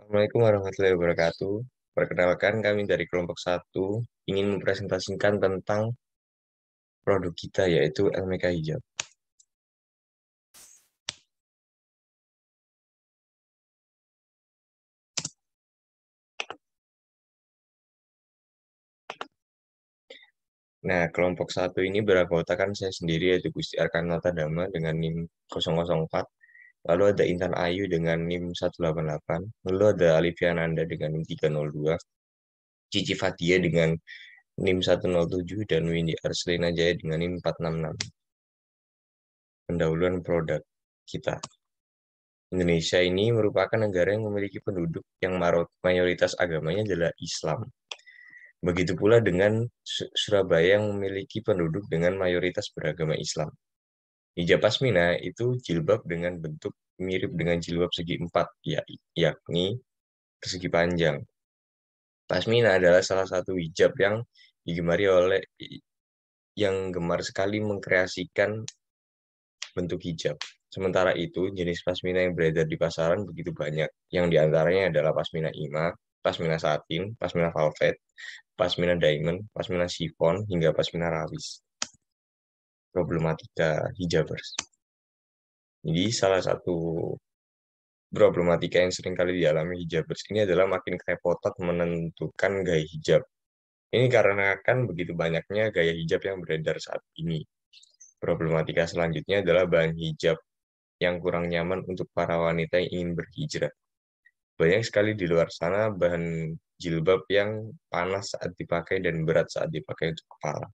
Assalamualaikum warahmatullahi wabarakatuh. Perkenalkan kami dari kelompok satu ingin mempresentasikan tentang produk kita yaitu LMK Hijab. Nah, kelompok satu ini beranggotakan saya sendiri yaitu Gusti Arkanata Dama dengan NIM 004, lalu ada Intan Ayu dengan NIM 188, lalu ada Alivia Nanda dengan NIM 302, Cici Fatia dengan NIM 107, dan Windy Arslina Jaya dengan NIM 466. Pendahuluan produk kita. Indonesia ini merupakan negara yang memiliki penduduk yang mayoritas agamanya adalah Islam. Begitu pula dengan Surabaya yang memiliki penduduk dengan mayoritas beragama Islam. Hijab pasmina itu jilbab dengan bentuk mirip dengan jilbab segi empat, yakni persegi panjang. Pasmina adalah salah satu hijab yang digemari oleh yang gemar sekali mengkreasikan bentuk hijab. Sementara itu, jenis pasmina yang beredar di pasaran begitu banyak, yang diantaranya adalah pasmina ima, pasmina satin, pasmina velvet, pasmina diamond, pasmina chiffon, hingga pasmina rawis. Problematika hijabers. Jadi salah satu problematika yang sering kali dialami hijabers ini adalah makin kerepotan menentukan gaya hijab. Ini karena kan begitu banyaknya gaya hijab yang beredar saat ini. Problematika selanjutnya adalah bahan hijab yang kurang nyaman untuk para wanita yang ingin berhijrah. Banyak sekali di luar sana bahan jilbab yang panas saat dipakai dan berat saat dipakai untuk kepala.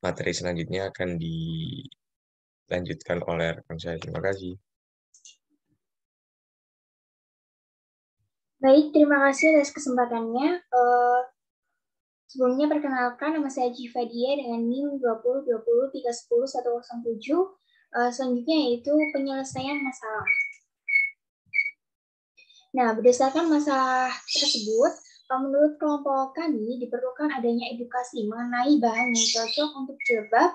Materi selanjutnya akan dilanjutkan oleh rekan saya. Terima kasih. Baik, terima kasih atas kesempatannya. Sebelumnya perkenalkan, nama saya Jiva Dia dengan NIM 2020303107. Selanjutnya yaitu penyelesaian masalah. Nah, berdasarkan masalah tersebut, menurut kelompok kami diperlukan adanya edukasi mengenai bahan yang cocok untuk jilbab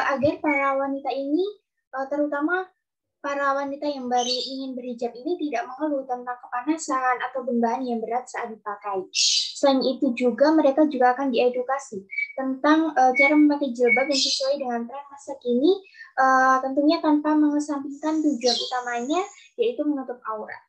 agar para wanita ini, terutama para wanita yang baru ingin berhijab ini tidak mengeluh tentang kepanasan atau beban yang berat saat dipakai. Selain itu juga mereka juga akan diedukasi tentang cara memakai jilbab yang sesuai dengan tren masa kini, tentunya tanpa mengesampingkan tujuan utamanya yaitu menutup aurat.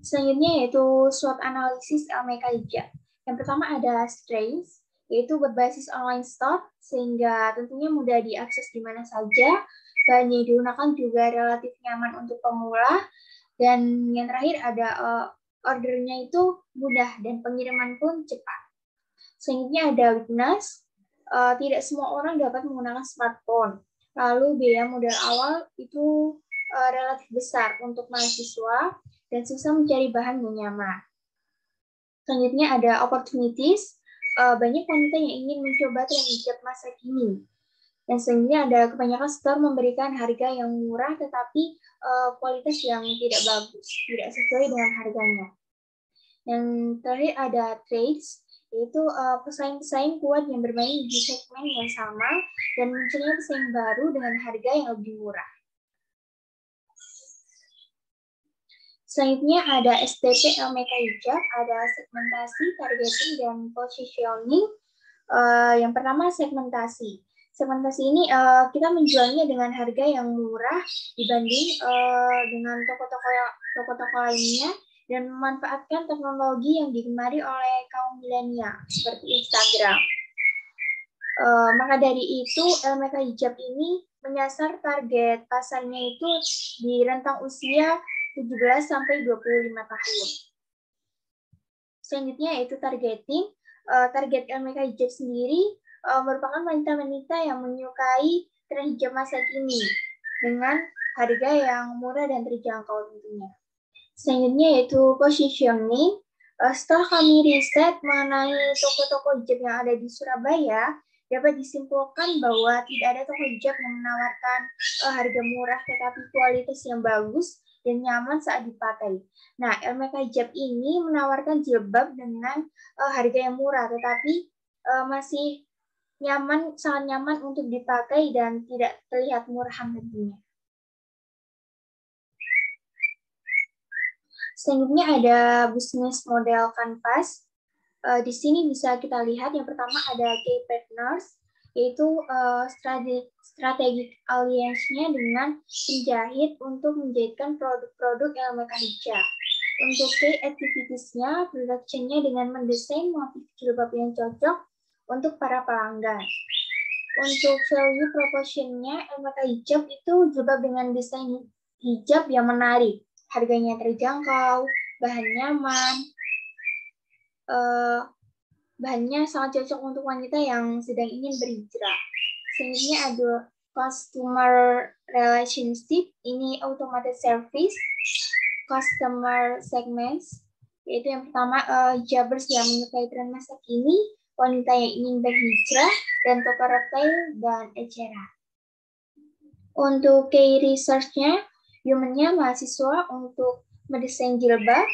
Selanjutnya yaitu SWOT analisis LMK hijab. Yang pertama ada strengths, yaitu berbasis online store, sehingga tentunya mudah diakses di mana saja. Bahan yang digunakan juga relatif nyaman untuk pemula. Dan yang terakhir ada ordernya itu mudah dan pengiriman pun cepat. Selanjutnya ada weakness, tidak semua orang dapat menggunakan smartphone. Lalu biaya modal awal itu relatif besar untuk mahasiswa dan susah mencari bahan yang nyaman. Selanjutnya ada opportunities, banyak wanita yang ingin mencoba tren hijab masa kini. Dan selanjutnya ada kebanyakan store memberikan harga yang murah tetapi kualitas yang tidak bagus, tidak sesuai dengan harganya. Yang terakhir ada trades, yaitu pesaing-pesaing kuat yang bermain di segmen yang sama dan munculnya pesaing baru dengan harga yang lebih murah. Selanjutnya ada STP LMK hijab, ada segmentasi, targeting, dan positioning. Yang pertama segmentasi. Segmentasi ini kita menjualnya dengan harga yang murah dibanding dengan toko-toko lainnya dan memanfaatkan teknologi yang digemari oleh kaum milenial seperti Instagram. Maka dari itu LMK hijab ini menyasar target pasarnya itu di rentang usia 17 sampai 25 tahun. Selanjutnya yaitu targeting. Target LMK hijab sendiri merupakan wanita-wanita yang menyukai tren hijab masa kini dengan harga yang murah dan terjangkau tentunya. Selanjutnya yaitu positioning. Setelah kami riset mengenai toko-toko hijab yang ada di Surabaya, dapat disimpulkan bahwa tidak ada toko hijab yang menawarkan harga murah tetapi kualitas yang bagus dan nyaman saat dipakai. Nah, LMK hijab ini menawarkan jilbab dengan harga yang murah tetapi masih sangat nyaman untuk dipakai dan tidak terlihat murahan tentunya. Selanjutnya ada business model canvas. Di sini bisa kita lihat yang pertama ada key partners, yaitu strategic alliance-nya dengan penjahit untuk menjahitkan produk-produk LMK Hijab. Untuk key activities-nya, production-nya dengan mendesain motif jilbab yang cocok untuk para pelanggan. Untuk value proposition-nya, LMK Hijab itu jilbab dengan desain hijab yang menarik, harganya terjangkau, bahan nyaman, bahannya sangat cocok untuk wanita yang sedang ingin berhijrah. Selanjutnya ada customer relationship, ini automated service, customer segments, yaitu yang pertama hijabers yang menyukai tren masa kini, wanita yang ingin berhijrah, dan toko retail dan etc. Untuk key research-nya, human-nya mahasiswa untuk mendesain jilbab,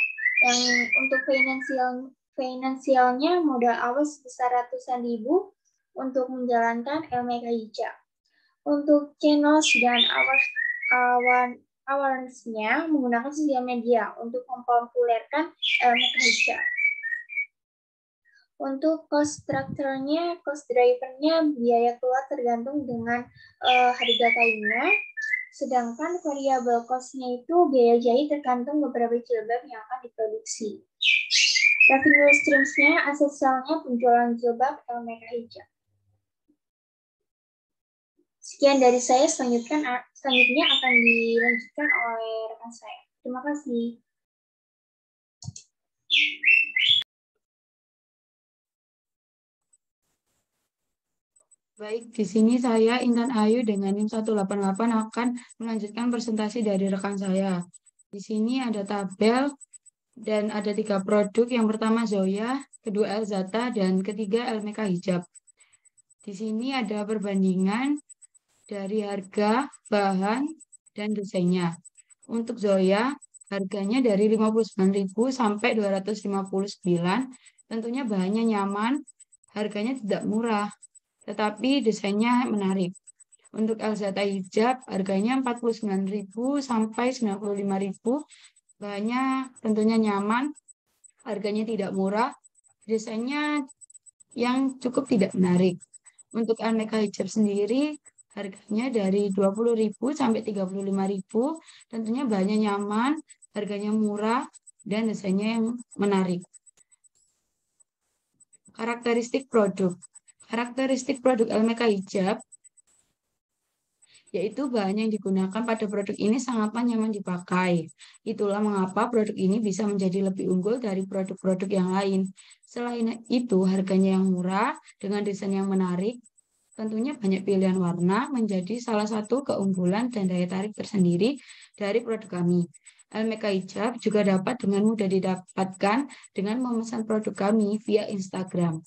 yang untuk finansialnya modal awal sebesar ratusan ribu untuk menjalankan LMK Hijab. Untuk channels dan awareness-nya menggunakan sosial media untuk mempopulerkan LMK Hijab. Untuk cost structure-nya, cost driver-nya biaya keluar tergantung dengan harga kainnya. Sedangkan variabel cost-nya itu biaya jahit tergantung beberapa jilbab yang akan diproduksi. Revenue streams-nya, aset sale-nya penjualan jilbab LMK Hijab. Sekian dari saya, selanjutnya akan dilanjutkan oleh rekan saya. Terima kasih. Baik, di sini saya Intan Ayu dengan NIM 188 akan melanjutkan presentasi dari rekan saya. Di sini ada tabel dan ada 3 produk. Yang pertama Zoya, kedua Elzata, dan ketiga LMK Hijab. Di sini ada perbandingan dari harga, bahan, dan desainnya. Untuk Zoya, harganya dari 59.000 sampai 259. Tentunya bahannya nyaman, harganya tidak murah, tetapi desainnya menarik. Untuk Elzata Hijab, harganya 49.000 sampai 95.000. Bahannya tentunya nyaman, harganya tidak murah, desainnya yang cukup tidak menarik. Untuk LMK Hijab sendiri, harganya dari 20.000 sampai 35.000. Tentunya bahannya nyaman, harganya murah, dan desainnya yang menarik. Karakteristik produk. Karakteristik produk LMK Hijab yaitu bahan yang digunakan pada produk ini sangatlah nyaman dipakai. Itulah mengapa produk ini bisa menjadi lebih unggul dari produk-produk yang lain. Selain itu, harganya yang murah dengan desain yang menarik, tentunya banyak pilihan warna menjadi salah satu keunggulan dan daya tarik tersendiri dari produk kami. LMK Hijab juga dapat dengan mudah didapatkan dengan memesan produk kami via Instagram.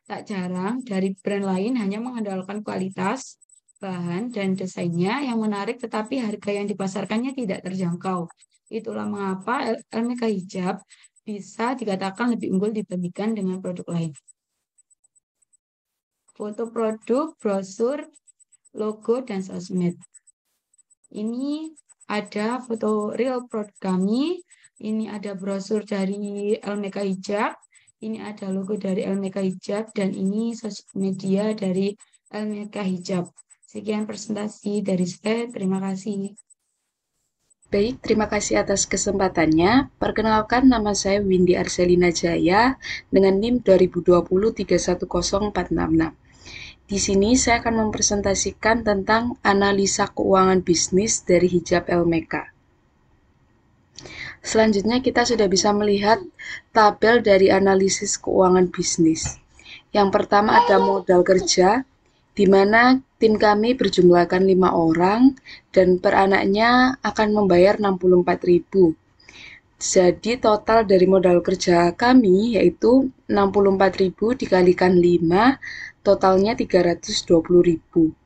Tak jarang dari brand lain hanya mengandalkan kualitas, bahan, dan desainnya yang menarik tetapi harga yang dipasarkannya tidak terjangkau. Itulah mengapa LMK Hijab bisa dikatakan lebih unggul dibandingkan dengan produk lain. Foto produk, brosur, logo, dan sosmed. Ini ada foto real produk kami, ini ada brosur dari LMK Hijab, ini ada logo dari LMK Hijab, dan ini sosial media dari LMK Hijab. Sekian presentasi dari saya, terima kasih. Baik, terima kasih atas kesempatannya. Perkenalkan, nama saya Windy Arselina Jaya dengan NIM 2020310466. Di sini saya akan mempresentasikan tentang analisa keuangan bisnis dari Hijab LMK. Selanjutnya kita sudah bisa melihat tabel dari analisis keuangan bisnis. Yang pertama ada modal kerja, di mana tim kami berjumlahkan 5 orang dan per anaknya akan membayar 64.000. Jadi total dari modal kerja kami yaitu 64.000 dikalikan 5, totalnya 320.000.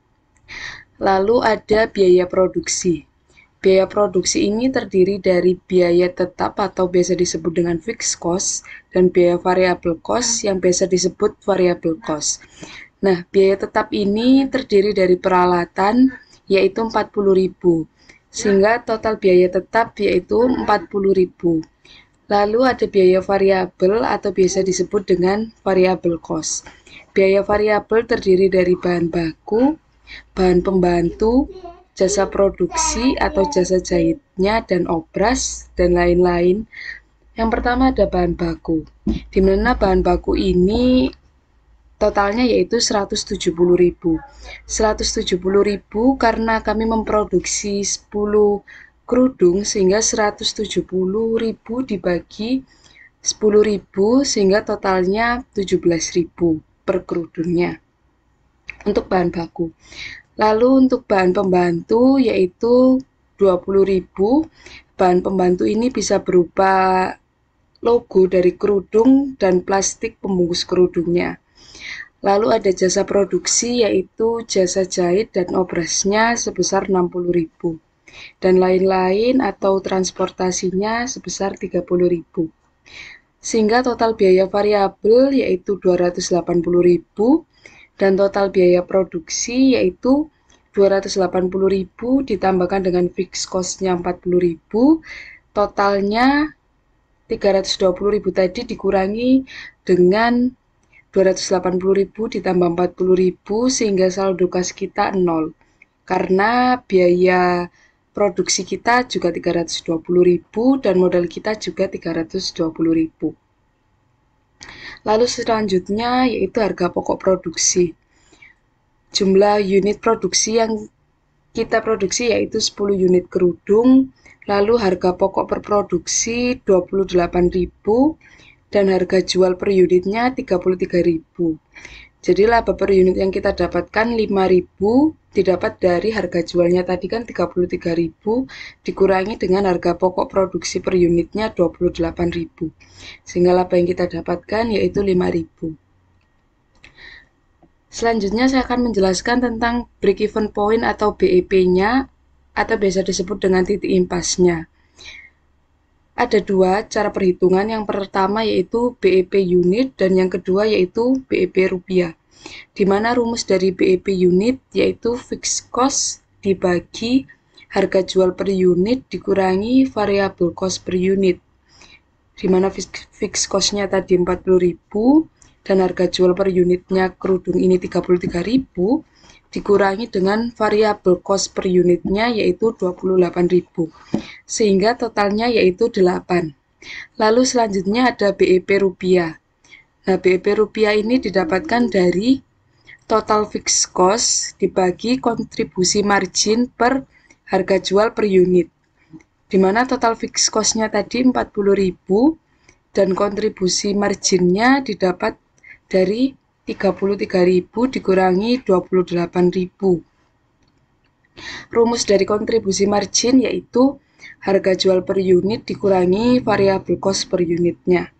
Lalu ada biaya produksi. Biaya produksi ini terdiri dari biaya tetap atau biasa disebut dengan fixed cost dan biaya variable cost yang biasa disebut variable cost. Nah, biaya tetap ini terdiri dari peralatan yaitu 40.000, sehingga total biaya tetap yaitu 40.000. Lalu ada biaya variabel atau biasa disebut dengan variable cost. Biaya variabel terdiri dari bahan baku, bahan pembantu, jasa produksi atau jasa jahitnya dan obras, dan lain-lain. Yang pertama ada bahan baku, di mana bahan baku ini totalnya yaitu 170.000. 170.000 karena kami memproduksi 10 kerudung sehingga 170.000 dibagi 10.000 sehingga totalnya 17.000 per kerudungnya untuk bahan baku. Lalu untuk bahan pembantu yaitu 20.000. Bahan pembantu ini bisa berupa logo dari kerudung dan plastik pembungkus kerudungnya. Lalu ada jasa produksi yaitu jasa jahit dan obrasnya sebesar 60.000 dan lain-lain atau transportasinya sebesar 30.000. Sehingga total biaya variabel yaitu 280.000 dan total biaya produksi yaitu 280.000 ditambahkan dengan fixed cost-nya 40.000, totalnya 320.000 tadi dikurangi dengan 280.000 ditambah 40.000 sehingga saldo kas kita 0. Karena biaya produksi kita juga 320.000 dan modal kita juga 320.000. Lalu selanjutnya yaitu harga pokok produksi. Jumlah unit produksi yang kita produksi yaitu 10 unit kerudung. Lalu harga pokok per produksi 28.000 dan harga jual per unitnya 33.000. Jadi laba per unit yang kita dapatkan 5.000 didapat dari harga jualnya tadi kan 33.000 dikurangi dengan harga pokok produksi per unitnya 28.000. Sehingga laba yang kita dapatkan yaitu 5.000. Selanjutnya saya akan menjelaskan tentang break even point atau BEP-nya atau biasa disebut dengan titik impasnya. Ada dua cara perhitungan, yang pertama yaitu BEP unit dan yang kedua yaitu BEP rupiah. Di mana rumus dari BEP unit yaitu fixed cost dibagi harga jual per unit dikurangi variable cost per unit. Di mana fixed cost-nya tadi 40.000 dan harga jual per unitnya kerudung ini 33.000 dikurangi dengan variable cost per unitnya yaitu 28.000 sehingga totalnya yaitu 8. Lalu selanjutnya ada BEP rupiah. Nah, BEP rupiah ini didapatkan dari total fixed cost dibagi kontribusi margin per harga jual per unit, di mana total fixed cost-nya tadi 40.000 dan kontribusi marginnya didapat dari 33.000 dikurangi 28.000. Rumus dari kontribusi margin yaitu harga jual per unit dikurangi variable cost per unitnya.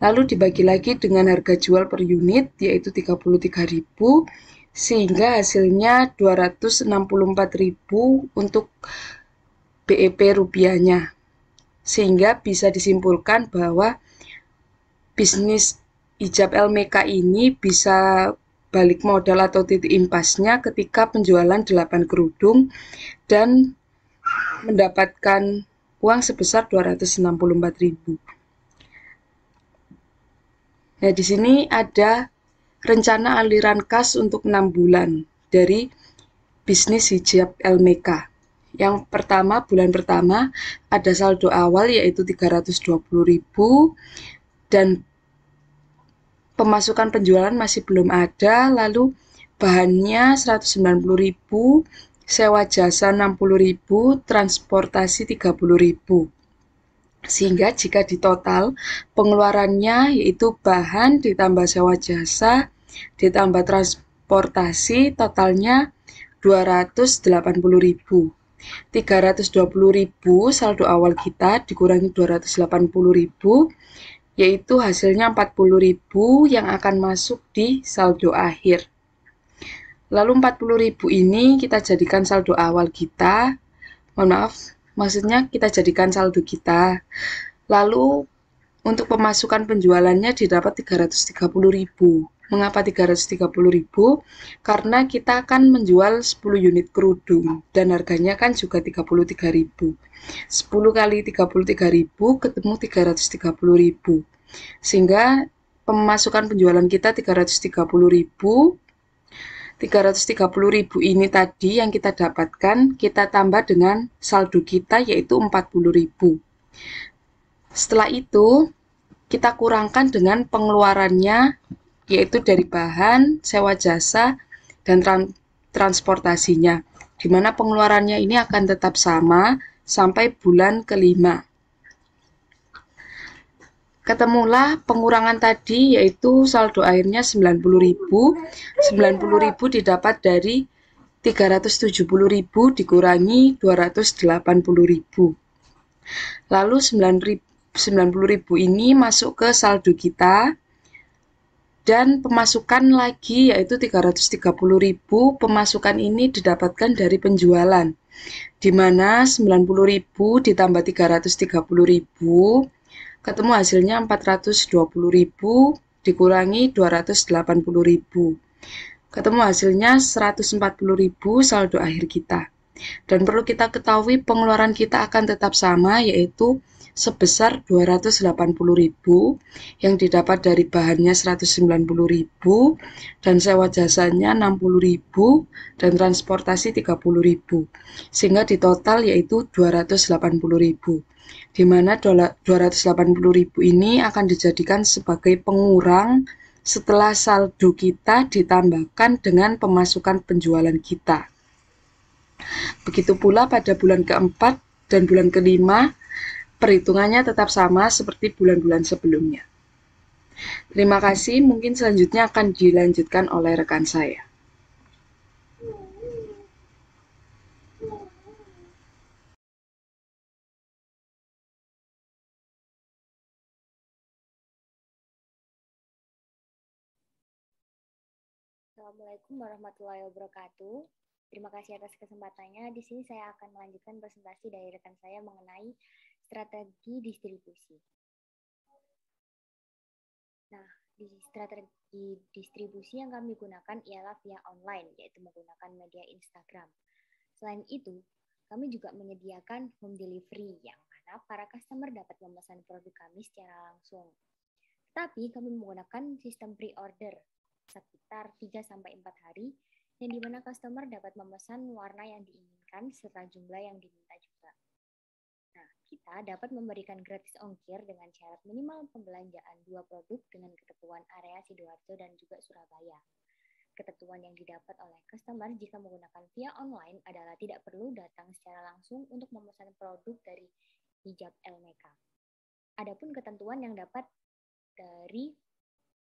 Lalu dibagi lagi dengan harga jual per unit yaitu 33.000 sehingga hasilnya 264.000 untuk BEP rupiahnya. Sehingga bisa disimpulkan bahwa bisnis Ijab LMK ini bisa balik modal atau titik impasnya ketika penjualan 8 kerudung dan mendapatkan uang sebesar 264.000. Nah, di sini ada rencana aliran kas untuk 6 bulan dari bisnis Hijab LMK. Yang pertama, bulan pertama ada saldo awal yaitu 320.000 dan pemasukan penjualan masih belum ada, lalu bahannya 190.000, sewa jasa 60.000, transportasi 30.000. Sehingga jika ditotal pengeluarannya yaitu bahan ditambah sewa jasa ditambah transportasi totalnya 280.000. 320.000 saldo awal kita dikurangi 280.000 yaitu hasilnya 40.000 yang akan masuk di saldo akhir. Lalu 40.000 ini kita jadikan saldo awal kita. Mohon maaf, maksudnya kita jadikan saldo kita. Lalu untuk pemasukan penjualannya didapat 330.000. Mengapa 330.000? Karena kita akan menjual 10 unit kerudung dan harganya kan juga 33.000. 10 kali 33.000 ketemu 330.000. Sehingga pemasukan penjualan kita 330.000. 330.000 ini tadi yang kita dapatkan, kita tambah dengan saldo kita yaitu 40.000. Setelah itu, kita kurangkan dengan pengeluarannya yaitu dari bahan, sewa jasa, dan transportasinya, di mana pengeluarannya ini akan tetap sama sampai bulan kelima. Ketemulah pengurangan tadi yaitu saldo akhirnya 90.000. 90.000 didapat dari 370.000 dikurangi 280.000. Lalu 90.000 ini masuk ke saldo kita dan pemasukan lagi yaitu 330.000. Pemasukan ini didapatkan dari penjualan, di mana 90.000 ditambah 330.000 ketemu hasilnya 420.000 dikurangi 280.000. Ketemu hasilnya 140.000 saldo akhir kita. Dan perlu kita ketahui pengeluaran kita akan tetap sama yaitu sebesar 280.000 yang didapat dari bahannya 190.000 dan sewa jasanya 60.000 dan transportasi 30.000. Sehingga di total yaitu 280.000. Di mana 280.000 ini akan dijadikan sebagai pengurang setelah saldo kita ditambahkan dengan pemasukan penjualan kita. Begitu pula pada bulan keempat dan bulan kelima, perhitungannya tetap sama seperti bulan-bulan sebelumnya. Terima kasih, mungkin selanjutnya akan dilanjutkan oleh rekan saya. Assalamualaikum warahmatullahi wabarakatuh. Terima kasih atas kesempatannya. Di sini saya akan melanjutkan presentasi dari rekan saya mengenai strategi distribusi. Nah, di strategi distribusi yang kami gunakan ialah via online, yaitu menggunakan media Instagram. Selain itu, kami juga menyediakan home delivery yang mana para customer dapat memesan produk kami secara langsung. Tetapi kami menggunakan sistem pre-order sekitar 3-4 hari, yang dimana customer dapat memesan warna yang diinginkan serta jumlah yang diminta juga. Nah, kita dapat memberikan gratis ongkir dengan syarat minimal pembelanjaan 2 produk dengan ketentuan area Sidoarjo dan juga Surabaya. Ketentuan yang didapat oleh customer jika menggunakan via online adalah tidak perlu datang secara langsung untuk memesan produk dari Hijab Elmeka. Adapun ketentuan yang dapat dari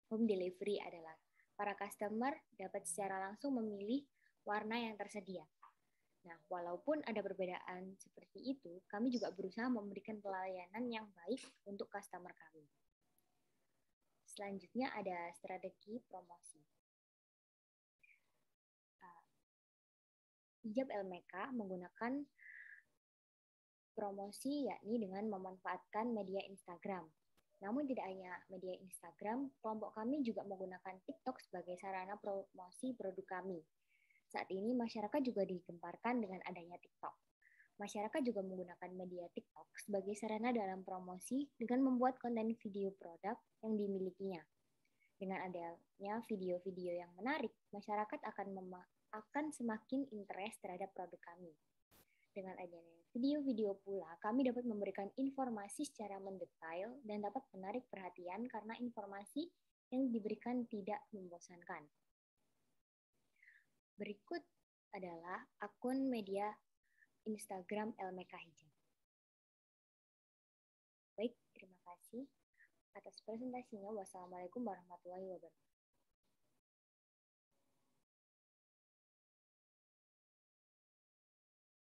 home delivery adalah para customer dapat secara langsung memilih warna yang tersedia. Nah, walaupun ada perbedaan seperti itu, kami juga berusaha memberikan pelayanan yang baik untuk customer kami. Selanjutnya ada strategi promosi. Hijab Elmeka menggunakan promosi yakni dengan memanfaatkan media Instagram. Namun tidak hanya media Instagram, kelompok kami juga menggunakan TikTok sebagai sarana promosi produk kami. Saat ini masyarakat juga digemparkan dengan adanya TikTok. Masyarakat juga menggunakan media TikTok sebagai sarana dalam promosi dengan membuat konten video produk yang dimilikinya. Dengan adanya video-video yang menarik, masyarakat akan semakin interest terhadap produk kami. Dengan adanya video-video pula, kami dapat memberikan informasi secara mendetail dan dapat menarik perhatian karena informasi yang diberikan tidak membosankan. Berikut adalah akun media Instagram Elmeka Hijab. Baik, terima kasih atas presentasinya. Wassalamualaikum warahmatullahi wabarakatuh.